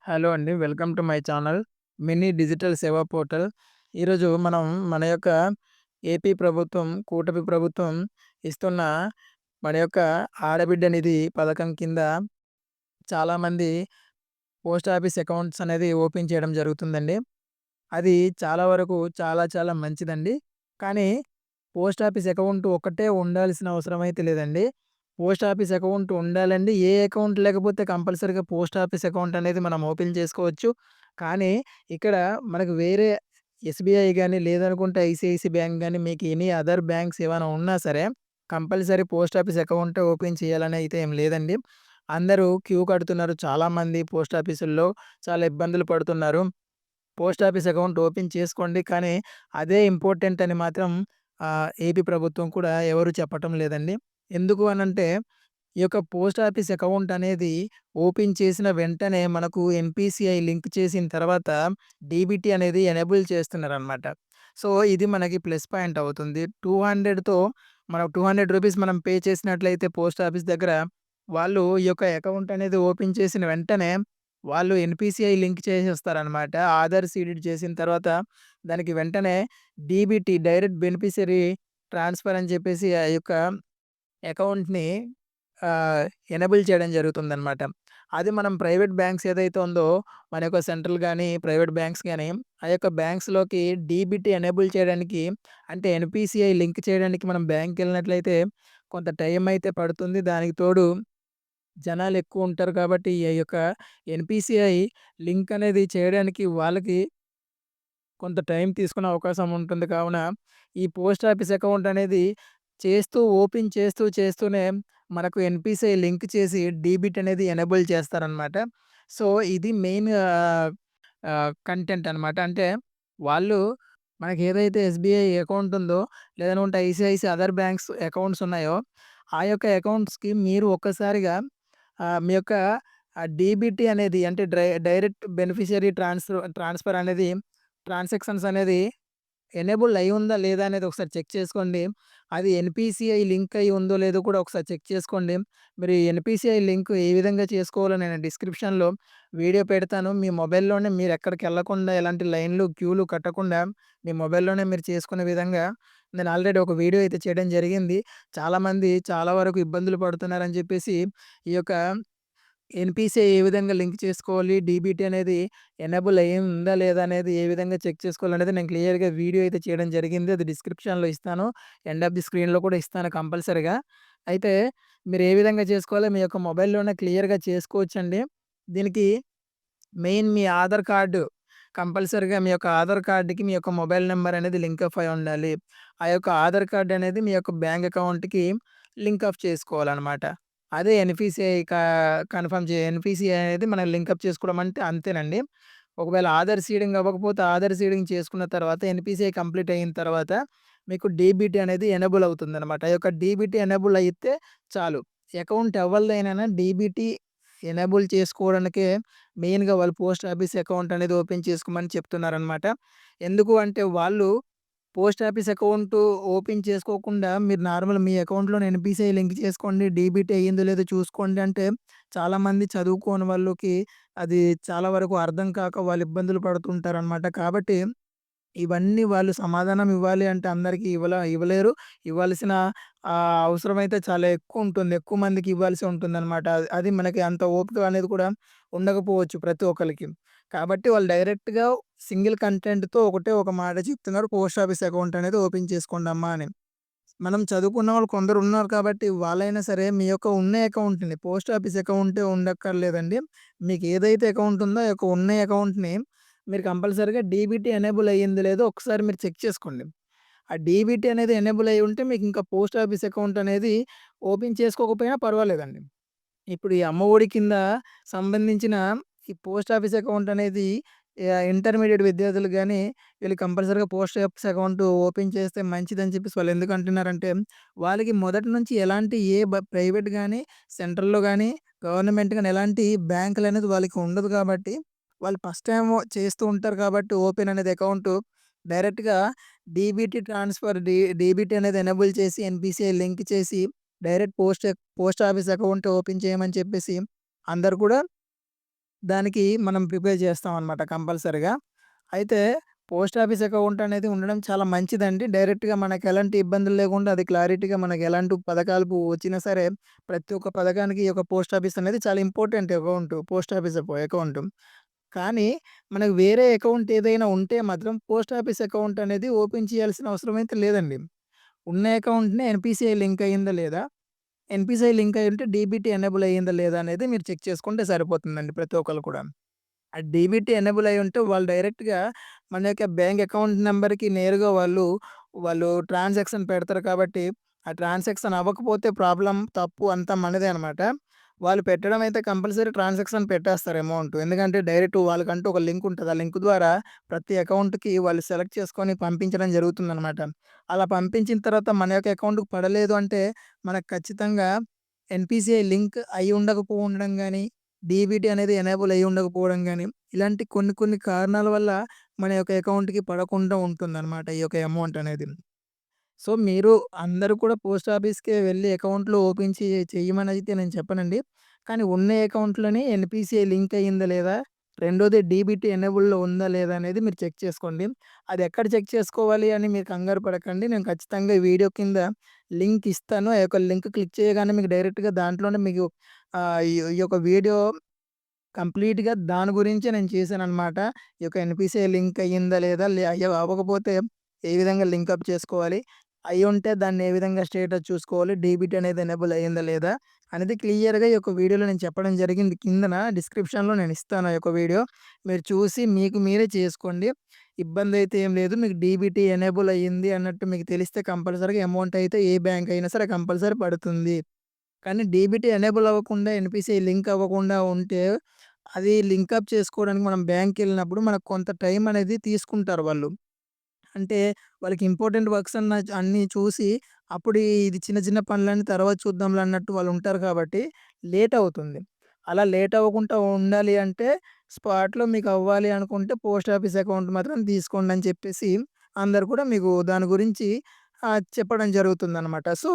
Hello అండి. Welcome to my channel mini digital సేవా portal. ఈరోజు మనం మన యొక్క ఏపీ ప్రభుత్వం, కూటమి ప్రభుత్వం ఇస్తున్న మన యొక్క ఆడబిడ్డ నిధి పథకం కింద చాలామంది పోస్ట్ ఆఫీస్ అకౌంట్స్ అనేది ఓపెన్ చేయడం జరుగుతుందండి. అది చాలా వరకు చాలా చాలా మంచిదండి. కానీ పోస్ట్ ఆఫీస్ అకౌంట్ ఒక్కటే ఉండాల్సిన అవసరం అయితే లేదండి. పోస్ట్ ఆఫీస్ అకౌంట్ ఉండాలండి. ఏ అకౌంట్ లేకపోతే కంపల్సరీగా పోస్ట్ ఆఫీస్ అకౌంట్ అనేది మనం ఓపెన్ చేసుకోవచ్చు. కానీ ఇక్కడ మనకు వేరే ఎస్‌బీఐ గాని, లేదనుకుంటే ఐసీఐసీ బ్యాంక్ గాని, మీకు ఎనీ అదర్ బ్యాంక్స్ ఏమైనా ఉన్నా సరే, కంపల్సరీ పోస్ట్ ఆఫీస్ అకౌంటే ఓపెన్ చేయాలని అయితే ఏం లేదండి. అందరూ క్యూ కడుతున్నారు. చాలామంది పోస్ట్ ఆఫీసుల్లో చాలా ఇబ్బందులు పడుతున్నారు. పోస్ట్ ఆఫీస్ అకౌంట్ ఓపెన్ చేసుకోండి. కానీ అదే ఇంపార్టెంట్ అని మాత్రం ఏపీ ప్రభుత్వం కూడా ఎవరు చెప్పటం లేదండి. ఎందుకు అనంటే, ఈ యొక్క పోస్ట్ ఆఫీస్ అకౌంట్ అనేది ఓపెన్ చేసిన వెంటనే మనకు ఎన్‌పీసీఐ లింక్ చేసిన తర్వాత డీబీటీ అనేది ఎనేబుల్ చేస్తున్నారనమాట. సో, ఇది మనకి ప్లస్ పాయింట్ అవుతుంది. 200తో మనం రూ. 200 మనం పే చేసినట్లయితే పోస్ట్ ఆఫీస్ దగ్గర, వాళ్ళు ఈ యొక్క అకౌంట్ అనేది ఓపెన్ చేసిన వెంటనే వాళ్ళు ఎన్‌పీసీఐ లింక్ చేసేస్తారనమాట. ఆధార్ సీడెడ్ చేసిన తర్వాత దానికి వెంటనే డీబీటీ డైరెక్ట్ బెనిఫిషియరీ ట్రాన్స్‌ఫర్ అని చెప్పేసి ఆ యొక్క అకౌంట్‌ని ఆహ్, ఎనేబుల్ చేయడం జరుగుతుందనమాట. అది మనం ప్రైవేట్ బ్యాంక్స్ ఏదైతే ఉందో, మన యొక్క సెంట్రల్ గాని, ప్రైవేట్ బ్యాంక్స్ గాని, ఆ యొక్క బ్యాంక్స్‌లోకి డీబీటీ ఎనేబుల్ చేయడానికి అంటే ఎన్‌పీసీఐ లింక్ చేయడానికి మనం బ్యాంక్‌కెళ్ళినట్లయితే కొంత టైం అయితే పడుతుంది. దానికి తోడు జనాలెక్కువుంటారు కాబట్టి, ఈ యొక్క ఎన్‌పీసీఐ లింక్ అనేది చేయడానికి వాళ్ళకి కొంత టైం తీసుకునే అవకాశం ఉంటుంది కావున, ఈ పోస్ట్ ఆఫీస్ అకౌంట్ అనేది ఓపెన్ చేస్తూనే మనకు ఎన్‌పీసీఐ లింక్ చేసి డీబిట్ అనేది ఎనేబుల్ చేస్తారనమాట. సో, ఇది మెయిన్ కంటెంట్ అనమాట. అంటే వాళ్ళు మనకేదైతే ఎస్‌బీఐ అకౌంట్ ఉందో, లేదనుకుంటే ఐసీఐసీ అదర్ బ్యాంక్స్ అకౌంట్స్ ఉన్నాయో, ఆ యొక్క అకౌంట్స్‌కి మీరు ఒక్కసారిగా మీ యొక్క డీబీటీ అనేది అంటే డైరెక్ట్ బెనిఫిషియరీ ట్రాన్స్‌ఫర్ అనేది ట్రాన్సాక్షన్స్ అనేది ఎనేబుల్ అయ్యుందా లేదా అనేది ఒకసారి చెక్ చేసుకోండి. అది ఎన్‌పీసీఐ లింక్ అయ్యి ఉందో లేదో కూడా ఒకసారి చెక్ చేసుకోండి. మీరు ఎన్‌పీసీఐ లింక్ ఏ విధంగా చేసుకోవాలో నేను డిస్క్రిప్షన్‌లో వీడియో పెడతాను. మీ మొబైల్‌లోనే మీరెక్కడికెళ్ళకుండా ఎలాంటి లైన్‌లు, క్యూలు కట్టకుండా మీ మొబైల్‌లోనే మీరు చేసుకునే విధంగా నేను ఆల్రెడీ ఒక వీడియో అయితే చేయడం జరిగింది. చాలామంది చాలా వరకు ఇబ్బందులు పడుతున్నారని చెప్పేసి ఈ యొక్క ఎన్‌పీసీఐ ఏ విధంగా లింక్ చేసుకోవాలి? డీబీటీ అనేది ఎనేబుల్ అయిందా? లేదా? అనేది ఏ విధంగా చెక్ చేసుకోవాలనేది నేను క్లియర్‌గా వీడియో అయితే చేయడం జరిగింది. అది డిస్క్రిప్షన్‌లో ఇస్తాను. ఎండ్ ఆఫ్ ది స్క్రీన్‌లో కూడా ఇస్తాను కంపల్సరీగా. అయితే మీరు ఏ విధంగా చేసుకోవాలో మీ యొక్క మొబైల్‌లోనే క్లియర్‌గా చేసుకోవచ్చండి. దీనికి మెయిన్ మీ ఆధార్ కార్డు కంపల్సరీగా మీ యొక్క ఆధార్ కార్డ్‌కి మీ యొక్క మొబైల్ నంబర్ అనేది లింక్ ఆఫ్ అయి ఉండాలి. ఆ యొక్క ఆధార్ కార్డ్ అనేది మీ యొక్క బ్యాంక్ అకౌంట్‌కి లింక్ ఆఫ్ చేసుకోవాలనమాట. అదే ఎన్‌పీసీఐ ఎన్‌పీసీఐ అనేది మనం లింక్ అప్ చేసుకోవడం అంటే అంతేనండి. ఒకవేళ ఆధార్ సీడింగ్ అవ్వకపోతే ఆధార్ సీడింగ్ చేసుకున్న తర్వాత ఎన్‌పీసీఐ కంప్లీట్ అయిన తర్వాత మీకు డీబీటీ అనేది ఎనేబుల్ అవుతుందనమాట. ఆ యొక్క డీబీటీ ఎనేబుల్ అయితే చాలు. అకౌంట్ ఎవరిదైనా డీబీటీ ఎనేబుల్ చేసుకోవడానికే మెయిన్‌గా వాళ్ళు పోస్ట్ ఆఫీస్ అకౌంట్ అనేది ఓపెన్ చేసుకోమని చెప్తున్నారనమాట. ఎందుకు అంటే వాళ్ళు పోస్ట్ ఆఫీస్ అకౌంట్ ఓపెన్ చేసుకోకుండా మీరు నార్మల్ మీ అకౌంట్‌లోని ఎన్‌పీసీఐ లింక్ చేసుకోండి. డీబీటీ అయ్యిందో లేదో చూసుకోండి అంటే చాలామంది చదువుకోని వాళ్ళకి అది చాలా వరకు అర్థం కాక వాళ్ళు ఇబ్బందులు పడుతుంటారనమాట. కాబట్టి ఇవన్నీ వాళ్ళు సమాధానం ఇవ్వాలి అంటే అందరికి ఇవ్వలేరు. ఇవ్వాల్సిన అవసరమైతే చాలా ఎక్కువుంటుంది. ఎక్కువ మందికి ఇవ్వాల్సి ఉంటుందనమాట. అది మనకి అంత ఓపిక అనేది కూడా ఉండకపోవచ్చు ప్రతి ఒక్కళ్ళకి. కాబట్టి వాళ్ళు డైరెక్ట్‌గా సింగిల్ కంటెంట్‌తో ఒకటే ఒక మాట చెప్తున్నారు. పోస్ట్ ఆఫీస్ అకౌంట్ అనేది ఓపెన్ చేసుకోండమ్మా అని. మనం చదువుకున్న వాళ్ళు కొందరున్నారు కాబట్టి వాళ్ళైనా సరే మీ యొక్క ఉన్న అకౌంట్‌ని పోస్ట్ ఆఫీస్ అకౌంటే ఉండక్కర్లేదండి. మీకు ఏదైతే అకౌంట్ ఉందో ఆ యొక్క ఉన్న అకౌంట్‌ని మీరు కంపల్సరీగా డీబీటీ ఎనేబుల్ అయ్యిందో లేదో ఒకసారి మీరు చెక్ చేసుకోండి. ఆ డీబీటీ అనేది ఎనేబుల్ అయ్యి ఉంటే మీకు ఇంకా పోస్ట్ ఆఫీస్ అకౌంట్ అనేది ఓపెన్ చేసుకోకపోయినా పర్వాలేదండి. ఇప్పుడు ఈ అమ్మ ఒడి కింద సంబంధించిన ఈ పోస్ట్ ఆఫీస్ అకౌంట్ అనేది ఇంటర్మీడియేట్ విద్యార్థులు గాని, వీళ్ళు కంపల్సరీగా పోస్ట్ ఆఫీస్ అకౌంట్ ఓపెన్ చేస్తే మంచిదని చెప్పేసి వాళ్ళు ఎందుకు అంటున్నారంటే, వాళ్ళకి మొదటి నుంచి ఎలాంటి ప్రైవేట్ గాని, సెంట్రల్‌లో గాని, గవర్నమెంట్ గాని ఎలాంటి బ్యాంకులనేది వాళ్ళకి ఉండదు కాబట్టి, వాళ్ళు ఫస్ట్ టైమ్ చేస్తూ ఉంటారు కాబట్టి ఓపెన్ అనేది అకౌంటు డైరెక్ట్‌గా డీబీటీ అనేది ఎనేబుల్ చేసి, ఎన్‌పీసీఐ లింక్ చేసి direct post office account open చేయమని చెప్పేసి అందరూ కూడా దానికి మనం ప్రిపేర్ చేస్తామనమాట కంపల్సరీగా. అయితే పోస్ట్ ఆఫీస్ అకౌంట్ అనేది ఉండడం చాలా మంచిదండి. డైరెక్ట్‌గా మనకెలాంటి ఇబ్బందులు లేకుండా అది క్లారిటీగా మనకెలాంటి పథకాలు వచ్చినా సరే, ప్రతి ఒక్క పథకానికి ఈ యొక్క పోస్ట్ ఆఫీస్ అనేది చాలా important account. Post office account. కానీ మనకు వేరే అకౌంట్ ఏదైనా ఉంటే మాత్రం పోస్ట్ ఆఫీస్ అకౌంట్ అనేది ఓపెన్ చేయాల్సిన అవసరం అయితే లేదండి. ఉన్న అకౌంట్‌నే ఎన్‌పీసీఐ లింక్ అయిందా లేదా? ఎన్‌పీసీఐ లింక్ అయ్యుంటే డీబీటీ ఎనేబుల్ అయ్యిందా లేదా అనేది మీరు చెక్ చేసుకుంటే సరిపోతుందండి ప్రతి ఒక్కళ్ళు కూడా. ఆ డీబీటీ ఎనేబుల్ అయ్యుంటే వాళ్ళు డైరెక్ట్‌గా మన యొక్క బ్యాంక్ అకౌంట్ నంబర్‌కి నేరుగా వాళ్ళు ట్రాన్సాక్షన్ పెడతారు కాబట్టి, ఆ ట్రాన్సాక్షన్ అవ్వకపోతే ప్రాబ్లమ్ తప్పు అంతా మనదే అనమాట. వాళ్ళు పెట్టడం అయితే కంపల్సరీ ట్రాన్సాక్షన్ పెట్టేస్తారు అమౌంట్. ఎందుకంటే డైరెక్ట్ వాళ్ళకంటూ ఒక లింక్ ఉంటది. ఆ లింక్ ద్వారా ప్రతి అకౌంట్‌కి వాళ్ళు సెలెక్ట్ చేసుకొని పంపించడం జరుగుతుందనమాట. అలా పంపించిన తర్వాత మన యొక్క అకౌంట్‌కి పడలేదు అంటే మనకు ఖచ్చితంగా ఎన్‌పీసీఐ లింక్ అయ్యి ఉండకపోవడం గాని, డీబీటీ అనేది ఎనేబుల్ అయ్యి ఉండకపోవడం గాని, ఇలాంటి కొన్ని కొన్ని కారణాల వల్ల మన యొక్క అకౌంట్‌కి పడకుండా ఉంటుందన్నమాట ఈ యొక్క అమౌంట్ అనేది. సో, మీరు అందరూ కూడా పోస్ట్ ఆఫీస్‌కే వెళ్లి అకౌంట్‌లు ఓపెన్ చెయ్యమనైతే నేను చెప్పనండి. కానీ ఉన్న అకౌంట్‌లోనే ఎన్‌పీసీఐ లింక్ అయిందా లేదా? రెండోది డీబీటీ ఎనేబుల్‌లో ఉందా లేదా అనేది మీరు చెక్ చేసుకోండి. అది ఎక్కడ చెక్ చేసుకోవాలి అని మీరు కంగారు పడకండి. నేను ఖచ్చితంగా ఈ వీడియో కింద లింక్ ఇస్తాను. ఆ యొక్క లింక్ క్లిక్ చేయగానే మీకు డైరెక్ట్‌గా దాంట్లోనే మీకు ఈ యొక్క వీడియో కంప్లీట్‌గా దాని గురించే నేను చేశాననమాట. ఈ యొక్క ఎన్‌పీసీఐ లింక్ అయ్యిందా లేదా? అవ్వకపోతే ఏ విధంగా లింక్ అప్ చేసుకోవాలి? అయ్యుంటే దాన్ని ఏ విధంగా స్టేటస్ చూసుకోవాలి? డీబీటీ అనేది ఎనేబుల్ అయ్యిందా లేదా? అనేది క్లియర్‌గా ఈ యొక్క వీడియోలో నేను చెప్పడం జరిగింది. కిందన డిస్క్రిప్షన్‌లో నేను ఇస్తాను ఆ యొక్క వీడియో. మీరు చూసి మీకు మీరే చేసుకోండి. ఇబ్బందయితే ఏం లేదు. మీకు డీబీటీ ఎనేబుల్ అయ్యింది అన్నట్టు మీకు తెలిస్తే కంపల్సరీగా అమౌంట్ అయితే ఏ బ్యాంక్ అయినా సరే కంపల్సరీ పడుతుంది. కానీ డీబీటీ ఎనేబుల్ అవ్వకుండా, ఎన్‌పీసీఐ లింక్ అవ్వకుండా ఉంటే, అది లింక్ అప్ చేసుకోవడానికి మనం బ్యాంక్‌కెళ్ళినప్పుడు మనకు కొంత టైం అనేది తీసుకుంటారు వాళ్ళు. అంటే వాళ్ళకి ఇంపార్టెంట్ వర్క్స్ అన్నీ చూసి, అప్పుడు ఇది చిన్న చిన్న పనులన్నీ తర్వాత చూద్దాంలే అన్నట్టు వాళ్ళుంటారు కాబట్టి లేట్ అవుతుంది. అలా లేట్ అవ్వకుండా ఉండాలి అంటే, స్పాట్‌లో మీకు అవ్వాలి అనుకుంటే పోస్ట్ ఆఫీస్ అకౌంట్ మాత్రం తీసుకోండి అని చెప్పేసి, అందరూ కూడా మీకు దాని గురించి చెప్పడం జరుగుతుందనమాట. సో,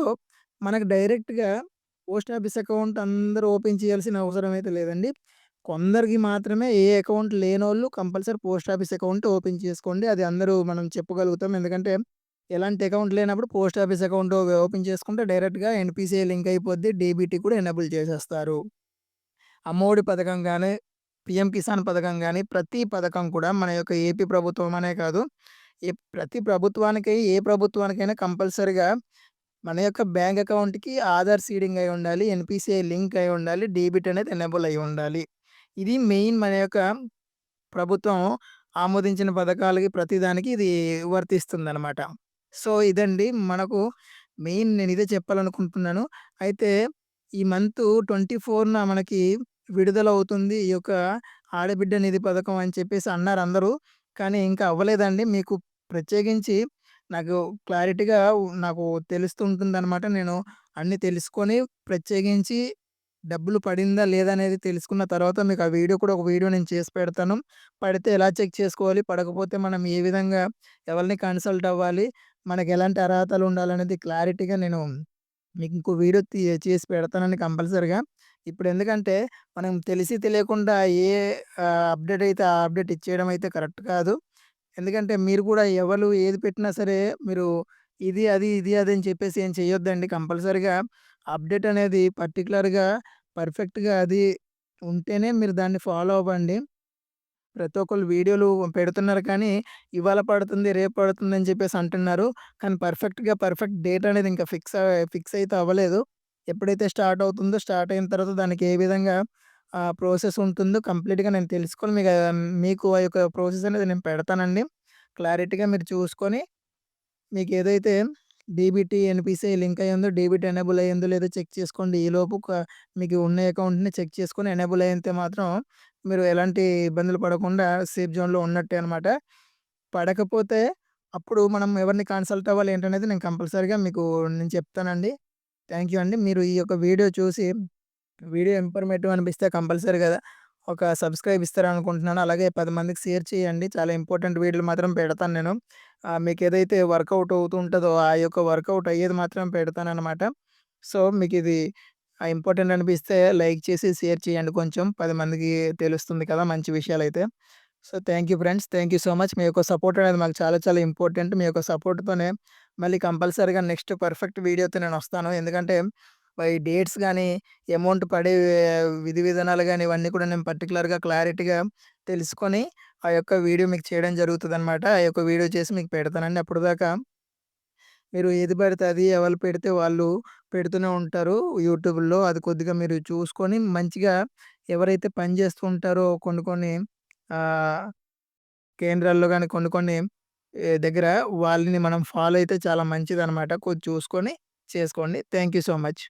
మనకు డైరెక్ట్‌గా పోస్ట్ ఆఫీస్ అకౌంట్ అందరూ ఓపెన్ చేయాల్సిన అవసరం అయితే లేదండి. కొందరికి మాత్రమే ఏ అకౌంట్ లేనోళ్ళు compulsory post office account open చేసుకోండి. అది అందరూ మనం చెప్పగలుగుతాం. ఎందుకంటే ఎలాంటి అకౌంట్ లేనప్పుడు పోస్ట్ ఆఫీస్ అకౌంట్ ఓపెన్ చేసుకుంటే డైరెక్ట్‌గా ఎన్‌పీసీఐ లింక్ అయిపోద్ది. డీబీటీ కూడా ఎనేబుల్ చేసేస్తారు. అమ్మఒడి పథకం గాని, పీఎం కిసాన్ పథకం గాని, ప్రతి పథకం కూడా మన యొక్క ఏపీ ప్రభుత్వం అనే కాదు, ప్రతి ప్రభుత్వానికి ఏ ప్రభుత్వానికైనా కంపల్సరీగా మన యొక్క బ్యాంక్ అకౌంట్‌కి ఆధార్ సీడింగ్ అయి ఉండాలి. ఎన్‌పీసీఐ లింక్ అయి ఉండాలి. డీబీటీ అనేది ఎనేబుల్ అయి ఉండాలి. ఇది మెయిన్ మన యొక్క ప్రభుత్వం ఆమోదించిన పథకాలకి ప్రతిదానికి ఇది వర్తిస్తుందనమాట. సో, ఇదండి మనకు మెయిన్ నేనిదే చెప్పాలనుకుంటున్నాను. అయితే ఈ మంతు 24న మనకి విడుదలవుతుంది. ఈ యొక్క ఆడబిడ్డ నిధి పథకం అని చెప్పేసి అన్నారందరూ. కానీ ఇంకా అవ్వలేదండి. మీకు ప్రత్యేకించి నాకు క్లారిటీగా నాకు తెలుస్తూ ఉంటుందనమాట. నేను అన్నీ తెలుసుకొని ప్రత్యేకించి డబ్బులు పడిందా లేదా అనేది తెలుసుకున్న తర్వాత మీకు ఆ వీడియో కూడా ఒక వీడియో నేను చేసి పెడతాను. పడితే ఎలా చెక్ చేసుకోవాలి? పడకపోతే మనం ఏ విధంగా ఎవరిని కన్సల్ట్ అవ్వాలి? మనకెలాంటి అర్హతలు ఉండాలనేది క్లారిటీగా నేను మీకు ఇంకో వీడియో చేసి పెడతానండి కంపల్సరీగా. ఇప్పుడెందుకంటే మనం తెలిసి తెలియకుండా ఏ అప్‌డేట్ అయితే ఆ అప్‌డేట్ ఇచ్చేయడం అయితే కరెక్ట్ కాదు. ఎందుకంటే మీరు కూడా ఎవరు ఏది పెట్టినా సరే మీరు ఇది, అది, ఇది, అది అని చెప్పేసి ఏం చేయొద్దండి. కంపల్సరీగా అప్‌డేట్ అనేది పర్టిక్యులర్‌గా, పర్ఫెక్ట్‌గా అది ఉంటేనే మీరు దాన్ని ఫాలో అవ్వండి. ప్రతి ఒక్కళ్ళు వీడియోలు పెడుతున్నారు కానీ, ఇవాళ పడుతుంది, రేపు పడుతుంది అని చెప్పేసి అంటున్నారు. కానీ పర్ఫెక్ట్ డేట్ అనేది ఇంకా ఫిక్స్ అయితే అవ్వలేదు. ఎప్పుడైతే స్టార్ట్ అవుతుందో, స్టార్ట్ అయిన తర్వాత దానికి ఏ విధంగా ప్రాసెస్ ఉంటుందో కంప్లీట్‌గా నేను తెలుసుకొని మీకు ఆ యొక్క ప్రాసెస్ అనేది నేను పెడతానండి. క్లారిటీగా మీరు చూసుకొని మీకేదైతే డీబీటీ, ఎన్‌పీసీఐ లింక్ అయ్యిందో, డీబీటీ ఎనేబుల్ అయ్యిందో లేదో చెక్ చేసుకోండి. ఈలోపు మీకు ఉన్న అకౌంట్‌ని చెక్ చేసుకొని ఎనేబుల్ అయితే మాత్రం మీరు ఎలాంటి ఇబ్బందులు పడకుండా సేఫ్ జోన్‌లో ఉన్నట్టే అనమాట. పడకపోతే అప్పుడు మనం ఎవరిని కన్సల్ట్ అవ్వాలి ఏంటనేది నేను కంపల్సరీగా మీకు నేను చెప్తానండి. థాంక్ యూ అండి. మీరు ఈ యొక్క వీడియో చూసి వీడియో ఇన్ఫర్మేటివ్ అనిపిస్తే కంపల్సరీగా ఒక సబ్స్క్రైబ్ ఇస్తారనుకుంటున్నాను. అలాగే 10 మందికి షేర్ చేయండి. చాలా ఇంపార్టెంట్ వీడియోలు మాత్రం పెడతాను నేను. మీకేదైతే వర్కౌట్ అవుతూ ఉంటదో ఆ యొక్క వర్కౌట్ అయ్యేది మాత్రం పెడతాననమాట. సో, మీకిది ఇంపార్టెంట్ అనిపిస్తే లైక్ చేసి, షేర్ చేయండి కొంచెం. 10 మందికి తెలుస్తుంది కదా! మంచి విషయాలైతే. So, thank you friends. Thank you so much. మీ యొక్క సపోర్ట్ అనేది మాకు చాలా చాలా ఇంపార్టెంట్. మీ యొక్క సపోర్ట్‌తోనే మళ్ళీ కంపల్సరీగా నెక్స్ట్ పర్ఫెక్ట్ వీడియోతో నేనొస్తాను. ఎందుకంటే ఈ డేట్స్ గానీ, అమౌంట్ పడే విధి విధానాలు గానీ, ఇవన్నీ కూడా నేను పర్టిక్యులర్‌గా క్లారిటీగా తెలుసుకొని, ఆ యొక్క వీడియో మీకు చేయడం జరుగుతదనమాట. ఆ యొక్క వీడియో చేసి మీకు పెడతానండి. అప్పటిదాకా మీరు ఏది పడితే అది ఎవరు పెడితే వాళ్ళు పెడుతూనే ఉంటారు యూట్యూబ్‌లో. అది కొద్దిగా మీరు చూసుకొని మంచిగా ఎవరైతే పని చేస్తూ ఉంటారో కొన్ని కొన్ని ఆహ్, కేంద్రాల్లో గాని కొన్ని కొన్ని దగ్గర వాళ్ళని మనం ఫాలో అయితే చాలా మంచిదనమాట. చూసుకొని చేసుకోండి. Thank you so much.